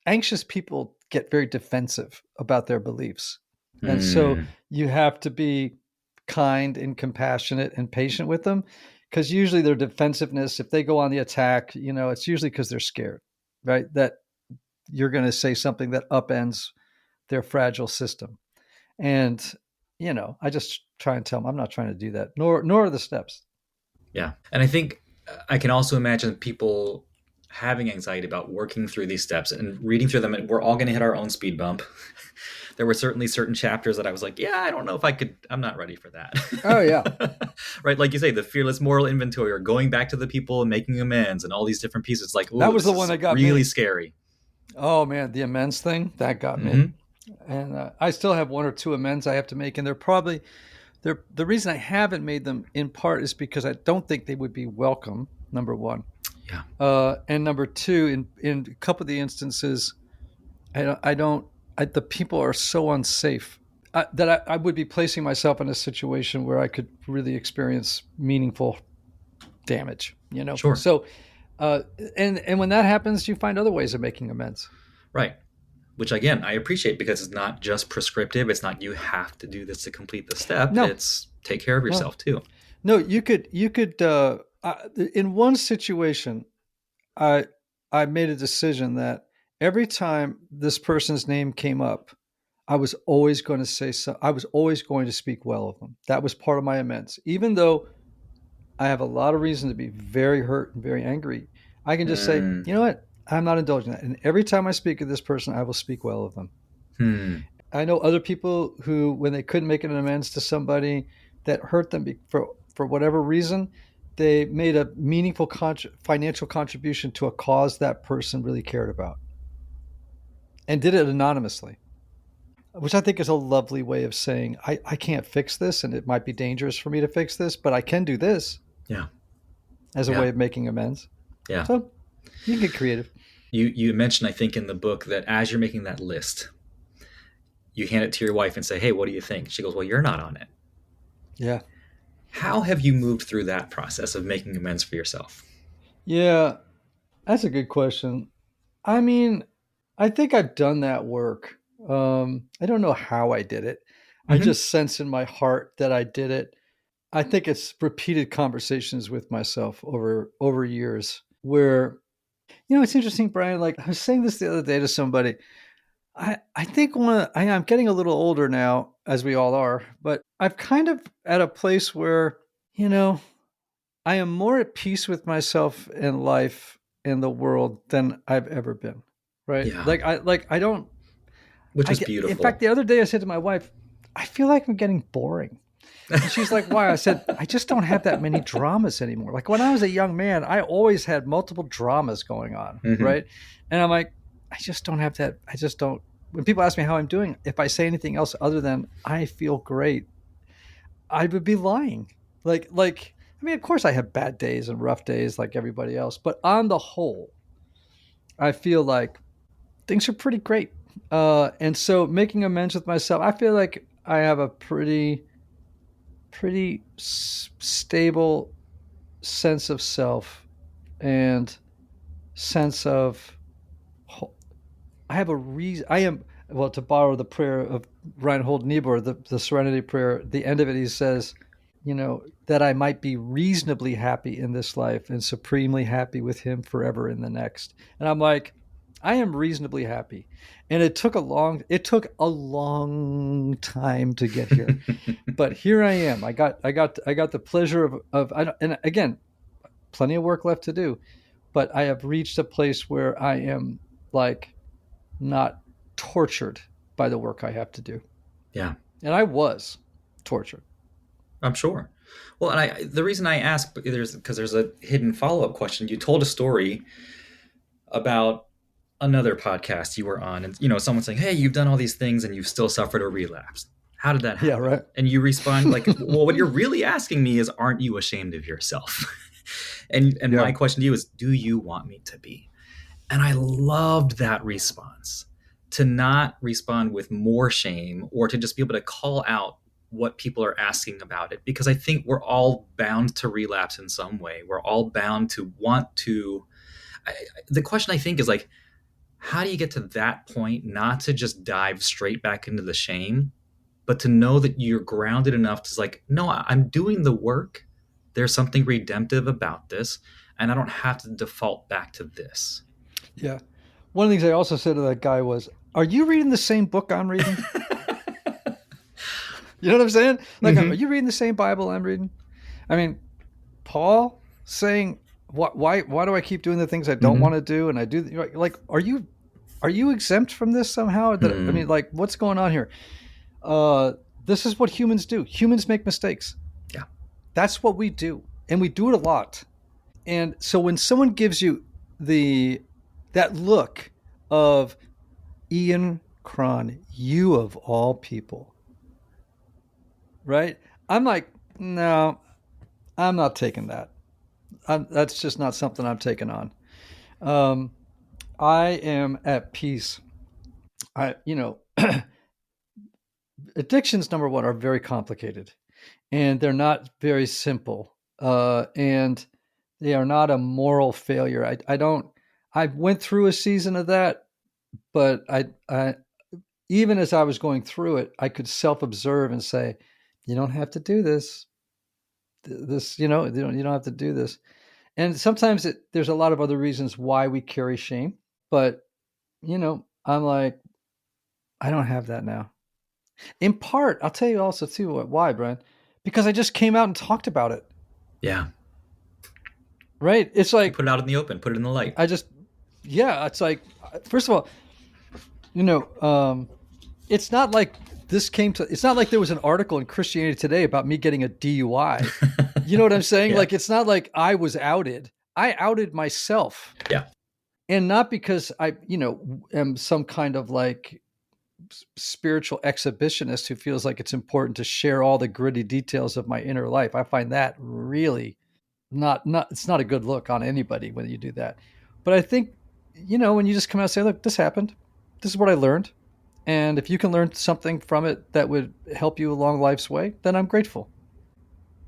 anxious people get very defensive about their beliefs. And so you have to be kind and compassionate and patient with them, because usually their defensiveness, if they go on the attack, it's usually because they're scared, right? That you're going to say something that upends their fragile system. And, I just try and tell them I'm not trying to do that, nor are the steps. Yeah. And I think I can also imagine people having anxiety about working through these steps and reading through them. And we're all going to hit our own speed bump. There were certainly certain chapters that I was like, yeah, I don't know if I'm not ready for that. Oh, yeah. Right. Like you say, the fearless moral inventory, or going back to the people and making amends and all these different pieces. Like, that was the one that got really me. Scary. Oh, man. The amends thing, that got me. And I still have 1 or 2 amends I have to make. And the reason I haven't made them in part is because I don't think they would be welcome, number one. Yeah. And number two, in a couple of the instances, the people are so unsafe that I would be placing myself in a situation where I could really experience meaningful damage, Sure. So Uh, and when that happens, you find other ways of making amends. Right. Which again, I appreciate because it's not just prescriptive. It's not you have to do this to complete the step. No, It's take care of no, yourself too. no. In one situation, I I made a decision that every time this person's name came up, I was always going to say so. I was always going to speak well of them. That was part of my amends, even though I have a lot of reason to be very hurt and very angry. I can just say, Mm. you know what? I'm not indulging that. And every time I speak of this person, I will speak well of them. Hmm. I know other people who, when they couldn't make an amends to somebody that hurt them for whatever reason, they made a meaningful financial contribution to a cause that person really cared about and did it anonymously, which I think is a lovely way of saying, I can't fix this and it might be dangerous for me to fix this, but I can do this Yeah. as a Yeah. way of making amends. Yeah. So you can get creative. You mentioned, I think, in the book that as you're making that list, you hand it to your wife and say, "Hey, what do you think?" She goes, "Well, you're not on it." Yeah. How have you moved through that process of making amends for yourself? Yeah. That's a good question. I mean, I think I've done that work. I don't know how I did it. I Mm-hmm. just sense in my heart that I did it. I think it's repeated conversations with myself over years where, it's interesting, Brian. Like I was saying this the other day to somebody. I think I'm getting a little older now, as we all are, but I've kind of at a place where, you know, I am more at peace with myself and life and the world than I've ever been. Right? Yeah, I don't which I is get in fact beautiful. the other day I said to my wife, I feel like I'm getting boring. And she's like, "Why?" I said, "I just don't have that many dramas anymore." Like when I was a young man, I always had multiple dramas going on, Mm-hmm. right? And I'm like, I just don't have that. I just don't. When people ask me how I'm doing, if I say anything else other than I feel great, I would be lying. I mean, of course I have bad days and rough days like everybody else, but on the whole, I feel like things are pretty great. And so making amends with myself, I feel like I have a pretty stable sense of self and sense of I have a reason. I am, well, to borrow the prayer of Reinhold Niebuhr, the Serenity Prayer. The end of it, he says, that I might be reasonably happy in this life and supremely happy with him forever in the next. And I'm like, I am reasonably happy. And it took a long time to get here, but here I am. I got the pleasure and again, plenty of work left to do, but I have reached a place where I am like not tortured by the work I have to do. Yeah, And I was tortured. I'm sure. Well, and the reason I ask there's because there's a hidden follow up question. You told a story about another podcast you were on, and someone saying, "Hey, you've done all these things and you've still suffered a relapse. How did that Yeah, happen?" right. And you respond like, "Well, what you're really asking me is, aren't you ashamed of yourself?" and Yeah. my question to you is, do you want me to be? And I loved that response, to not respond with more shame or to just be able to call out what people are asking about it. Because I think we're all bound to relapse in some way. We're all bound to want to. The question I think is like, how do you get to that point, not to just dive straight back into the shame, but to know that you're grounded enough to like, no, I'm doing the work. There's something redemptive about this, and I don't have to default back to this. Yeah. One of the things I also said to that guy was, "Are you reading the same book I'm reading?" You know what I'm saying? Like, are Mm-hmm. you reading the same Bible I'm reading? I mean, Paul saying, why do I keep doing the things I don't want Mm-hmm. to do? And I do, like, are you exempt from this somehow? That I Mm. mean, like, what's going on here? This is what humans do. Humans make mistakes. Yeah. That's what we do, and we do it a lot. And so when someone gives you the that look of Ian Cron, you of all people, right? I'm like, no, I'm not taking that. That's just not something I'm taking on. Um, I am at peace. I, addictions, number one, are very complicated and they're not very simple. And They are not a moral failure. I don't. I went through a season of that, but I even as I was going through it, I could self-observe and say, "You don't have to do this. This, you don't have to do this." And sometimes there's a lot of other reasons why we carry shame, but I'm like, I don't have that now. In part, I'll tell you also too why, Brian, because I just came out and talked about it. Yeah. Right? It's like put it out in the open, put it in the light. It's like, first of all, it's not like it's not like there was an article in Christianity Today about me getting a DUI. You know what I'm saying? Yeah. Like, it's not like I was outed. I outed myself. Yeah. And not because I, am some kind of like spiritual exhibitionist who feels like it's important to share all the gritty details of my inner life. I find that really not it's not a good look on anybody when you do that. But I think, when you just come out and say, look, this happened. This is what I learned. And if you can learn something from it that would help you along life's way, then I'm grateful.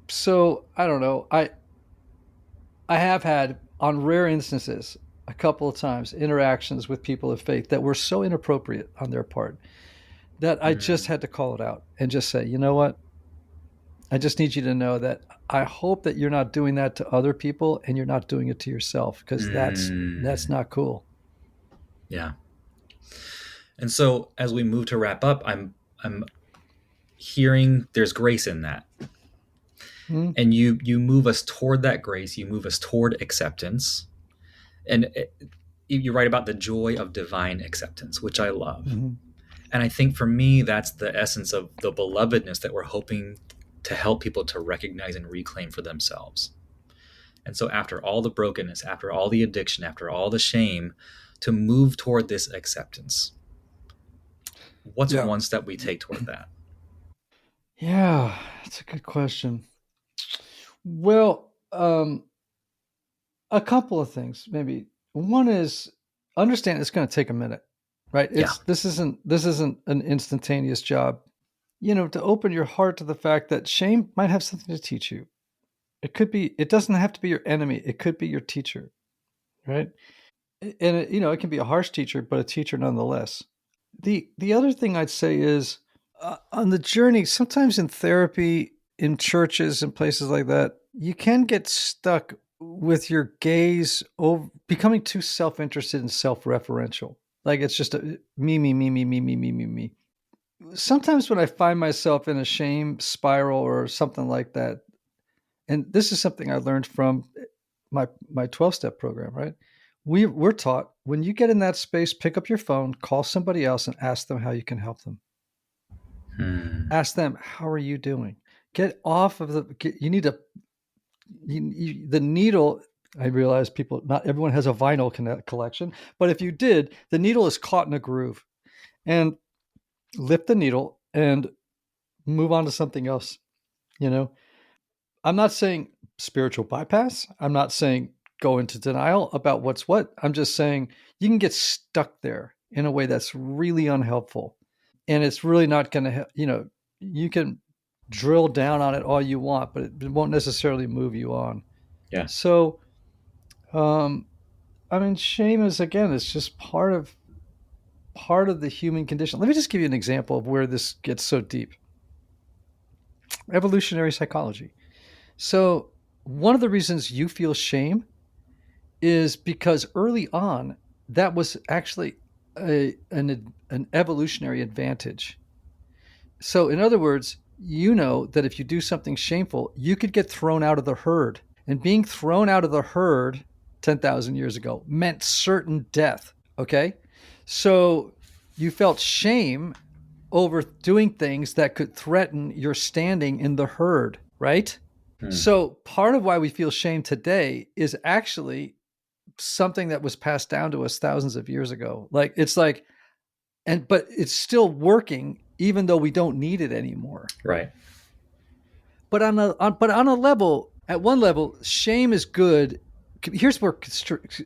So I don't know. I have had, on rare instances, a couple of times, interactions with people of faith that were so inappropriate on their part that I just had to call it out and just say, you know what? I just need you to know that I hope that you're not doing that to other people and you're not doing it to yourself, because that's not cool. Yeah. And so as we move to wrap up, I'm hearing there's grace in that. Mm-hmm. And you move us toward that grace, you move us toward acceptance. And you write about the joy of divine acceptance, which I love. Mm-hmm. And I think for me, that's the essence of the belovedness that we're hoping to help people to recognize and reclaim for themselves. And so after all the brokenness, after all the addiction, after all the shame, to move toward this acceptance. What's one step we take toward that? Yeah, that's a good question. Well, a couple of things, maybe. One is understand it's going to take a minute, right? This isn't an instantaneous job. To open your heart to the fact that shame might have something to teach you. It doesn't have to be your enemy. It could be your teacher, right? And it can be a harsh teacher, but a teacher nonetheless. The other thing I'd say is on the journey, sometimes in therapy, in churches and places like that, you can get stuck with your gaze becoming too self-interested and self-referential. Like it's just a me. Sometimes when I find myself in a shame spiral or something like that, and this is something I learned from my 12-step program, right? We're taught when you get in that space, pick up your phone, call somebody else and ask them how you can help them. Ask them, how are you doing? Get off of you need to, the needle. I realize not everyone has a vinyl collection, but if you did, the needle is caught in a groove, and lift the needle and move on to something else. I'm not saying spiritual bypass. I'm not saying go into denial about what's what. I'm just saying you can get stuck there in a way that's really unhelpful. And it's really not going to, you can drill down on it all you want, but it won't necessarily move you on. Yeah. So, shame is, again, it's just part of the human condition. Let me just give you an example of where this gets so deep. Evolutionary psychology. So one of the reasons you feel shame is because early on, that was actually an evolutionary advantage. So in other words, that if you do something shameful, you could get thrown out of the herd. And being thrown out of the herd 10,000 years ago meant certain death, okay? So you felt shame over doing things that could threaten your standing in the herd, right? So part of why we feel shame today is actually something that was passed down to us thousands of years ago. But it's still working even though we don't need it anymore. Right. But on a level, at one level, shame is good. Here's where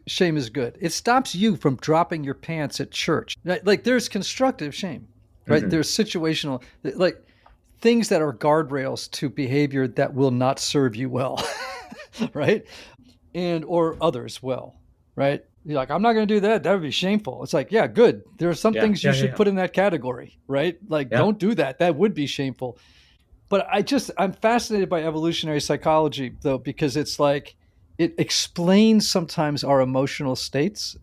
shame is good. It stops you from dropping your pants at church. Like there's constructive shame, right? Mm-hmm. There's situational, like things that are guardrails to behavior that will not serve you well, right? and or others will, right? You're like, I'm not going to do that. That would be shameful. It's like, yeah, good. There are some Yeah. things you Yeah. Yeah. should Yeah. put in that category, right? Like, Yeah. don't do that. That would be shameful. But I'm fascinated by evolutionary psychology, though, because it's like it explains sometimes our emotional states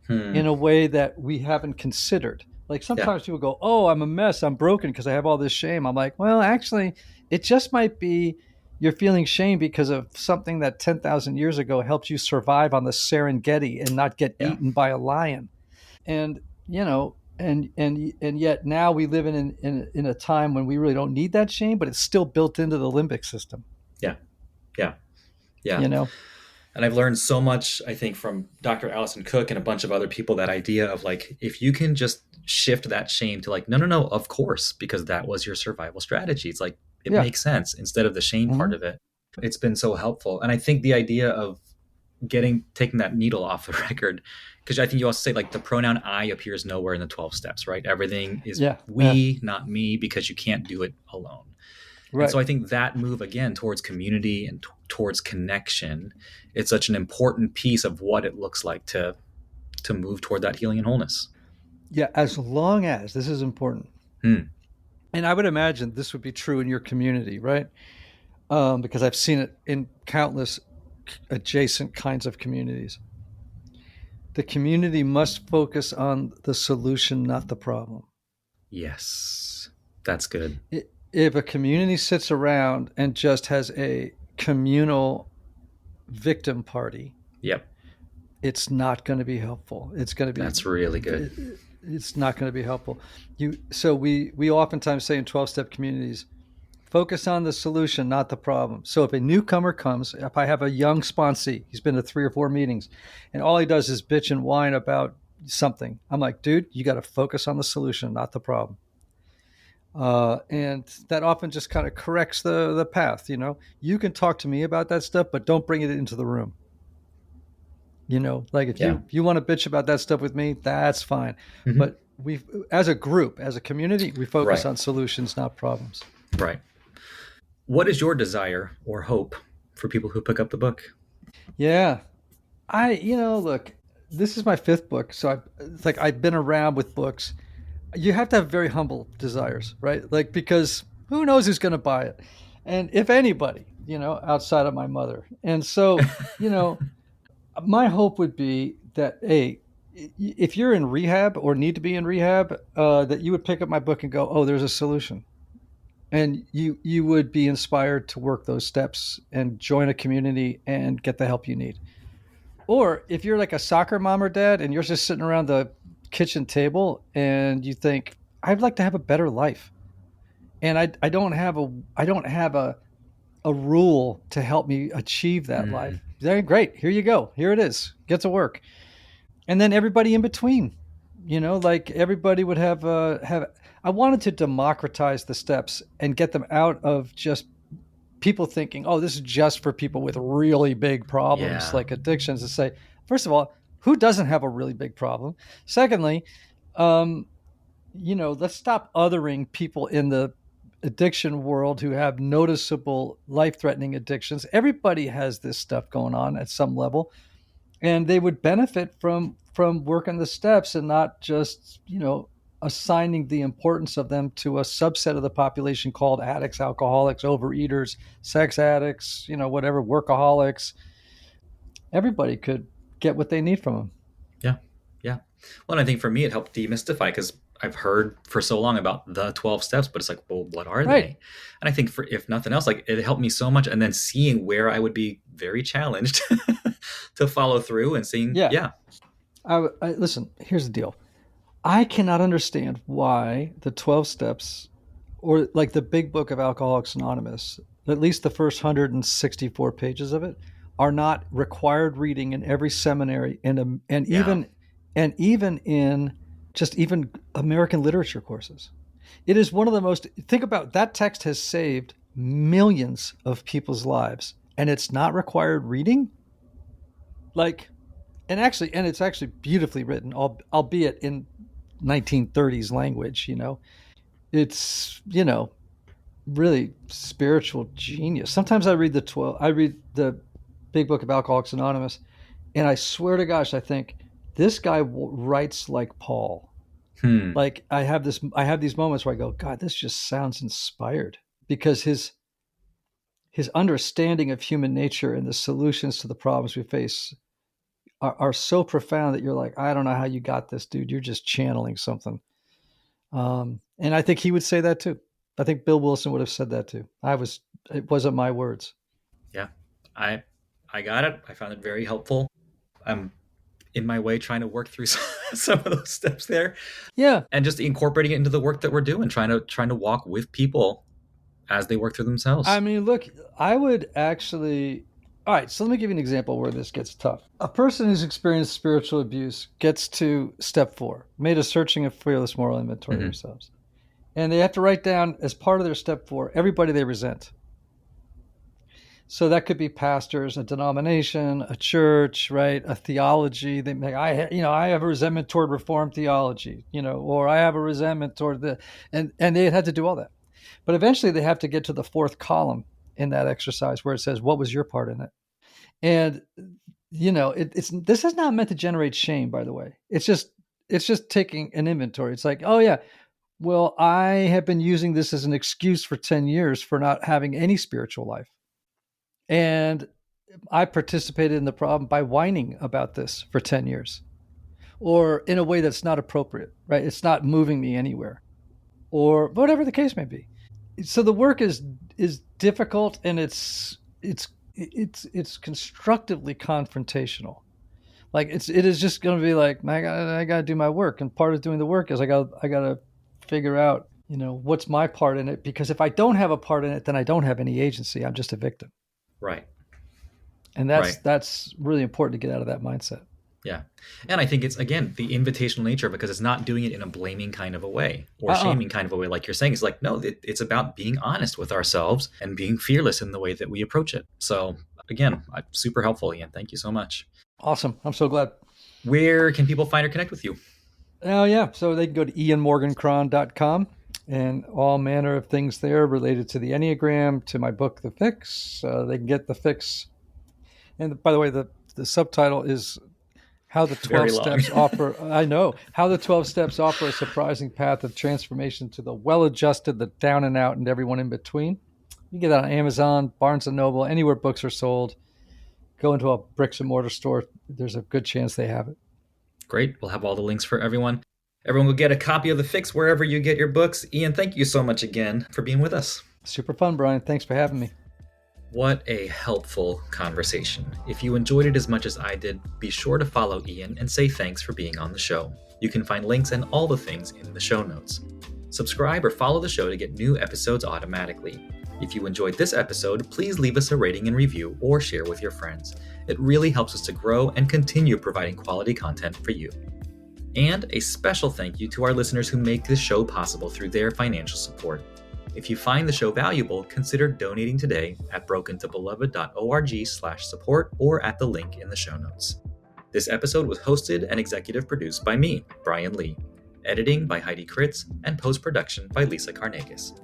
Hmm. in a way that we haven't considered. Like Yeah. sometimes people go, "Oh, I'm a mess. I'm broken because I have all this shame." I'm like, "Well, actually, it just might be you're feeling shame because of something that 10,000 years ago helped you survive on the Serengeti and not get Yeah. eaten by a lion." And, and yet now we live in a time when we really don't need that shame, but it's still built into the limbic system, Yeah. Yeah. Yeah. you know? And I've learned so much, I think, from Dr. Allison Cook and a bunch of other people, that idea of like, if you can just shift that shame to like, no, no, no, of course, because that was your survival strategy. It's like, it Yeah. makes sense instead of the shame part Hmm. of it. It's been so helpful. And I think the idea of taking that needle off the record, because I think you also say like the pronoun I appears nowhere in the 12 steps, right? Everything is Yeah. Yeah. we, not me, because you can't do it alone. And Right. so I think that move again towards community and towards connection, it's such an important piece of what it looks like to move toward that healing and wholeness. Yeah. As long as this is important. Hmm. And I would imagine this would be true in your community, right? Because I've seen it in countless adjacent kinds of communities. The community must focus on the solution, not the problem. Yes, that's good. If a community sits around and just has a communal victim party, Yep, it's not going to be helpful. that's really good. It's not going to be helpful. We oftentimes say in 12-step communities, focus on the solution, not the problem. So if a newcomer comes, if I have a young sponsee, he's been to 3 or 4 meetings, and all he does is bitch and whine about something, I'm like, dude, you got to focus on the solution, not the problem. And that often just kind of corrects the path. You can talk to me about that stuff, but don't bring it into the room. Like if Yeah. you want to bitch about that stuff with me, that's fine. Hmm. But as a group, as a community, we focus Right. on solutions, not problems. Right. What is your desire or hope for people who pick up the book? Yeah, look, this is my 5th book, so it's like I've been around with books. You have to have very humble desires, right? Like, because who knows who's going to buy it, and if anybody, outside of my mother. And so, you know, my hope would be that if you're in rehab or need to be in rehab, that you would pick up my book and go, oh, there's a solution, and you would be inspired to work those steps and join a community and get the help you need. Or if you're like a soccer mom or dad and you're just sitting around the kitchen table and you think, I'd like to have a better life, and I don't have a rule to help me achieve that life. Mm, Then great, here you go. Here it is. Get to work. And then everybody in between, like everybody would have. I wanted to democratize the steps and get them out of just people thinking, oh, this is just for people with really big problems yeah. like addictions. To say, first of all, who doesn't have a really big problem? Secondly, um, let's stop othering people in the addiction world who have noticeable life-threatening addictions. Everybody has this stuff going on at some level, and they would benefit from working the steps and not just assigning the importance of them to a subset of the population called addicts, alcoholics, overeaters, sex addicts, whatever, workaholics. Everybody could get what they need from them. Yeah. Yeah. Well, and I think for me, it helped demystify, because I've heard for so long about the 12 steps, but it's like, well, what are Right. they? And I think, for if nothing else, like it helped me so much. And then seeing where I would be very challenged to follow through, and seeing, Yeah. yeah, Listen, here's the deal. I cannot understand why the 12 steps, or like the big book of Alcoholics Anonymous, at least the first 164 pages of it, are not required reading in every seminary, and yeah, even in just even American literature courses. It is one of the most, think about that text has saved millions of people's lives, and it's not required reading. Like, and it's actually beautifully written, albeit in 1930s language. It's really spiritual genius. Sometimes I read the big book of Alcoholics Anonymous. And I swear to gosh, I think this guy writes like Paul. Like I have these moments where I go, God, this just sounds inspired, because his understanding of human nature and the solutions to the problems we face are so profound that you're like, I don't know how you got this, dude. You're just channeling something. And I think he would say that too. I think Bill Wilson would have said that too. It wasn't my words. Yeah, I got it. I found it very helpful. I'm in my way trying to work through some of those steps there. Yeah. And just incorporating it into the work that we're doing, trying to walk with people as they work through themselves. I mean, look, I would actually. All right, so let me give you an example where this gets tough. A person who's experienced spiritual abuse gets to step 4, made a searching and fearless moral inventory of themselves. And they have to write down, as part of their step 4, everybody they resent. So that could be pastors, a denomination, a church, right? A theology. They make, I have a resentment toward Reformed theology, or I have a resentment toward and they had to do all that. But eventually they have to get to the 4th column in that exercise where it says, what was your part in it? And, this is not meant to generate shame, by the way. It's just taking an inventory. It's like, oh yeah, well, I have been using this as an excuse for 10 years for not having any spiritual life. And I participated in the problem by whining about this for 10 years, or in a way that's not appropriate, right? It's not moving me anywhere, or whatever the case may be. So the work is difficult, and it's constructively confrontational. Like it is just going to be like, I got to do my work, and part of doing the work is I got to figure out, what's my part in it, because if I don't have a part in it, then I don't have any agency. I'm just a victim. Right. And that's really important to get out of that mindset. Yeah. And I think it's, again, the invitational nature, because it's not doing it in a blaming kind of a way or shaming kind of a way, like you're saying. It's like, no, it's about being honest with ourselves and being fearless in the way that we approach it. So again, super helpful, Ian. Thank you so much. Awesome. I'm so glad. Where can people find or connect with you? Oh, yeah. So they can go to ianmorgancron.com, and all manner of things there related to the Enneagram, to my book, The Fix. They can get The Fix. And by the way, the subtitle is How the 12 Steps Offer. I know. How the 12 Steps Offer a Surprising Path of Transformation to the Well-Adjusted, the Down and Out, and everyone in between. You can get that on Amazon, Barnes & Noble, anywhere books are sold. Go into a bricks and mortar store. There's a good chance they have it. Great. We'll have all the links for everyone. Everyone will get a copy of The Fix wherever you get your books. Ian, thank you so much again for being with us. Super fun, Brian. Thanks for having me. What a helpful conversation. If you enjoyed it as much as I did, be sure to follow Ian and say thanks for being on the show. You can find links and all the things in the show notes. Subscribe or follow the show to get new episodes automatically. If you enjoyed this episode, please leave us a rating and review or share with your friends. It really helps us to grow and continue providing quality content for you. And a special thank you to our listeners who make this show possible through their financial support. If you find the show valuable, consider donating today at brokentobeloved.org/support or at the link in the show notes. This episode was hosted and executive produced by me, Brian Lee. Editing by Heidi Kritz and post-production by Lisa Karnakis.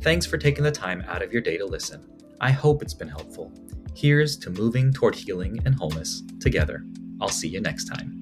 Thanks for taking the time out of your day to listen. I hope it's been helpful. Here's to moving toward healing and wholeness together. I'll see you next time.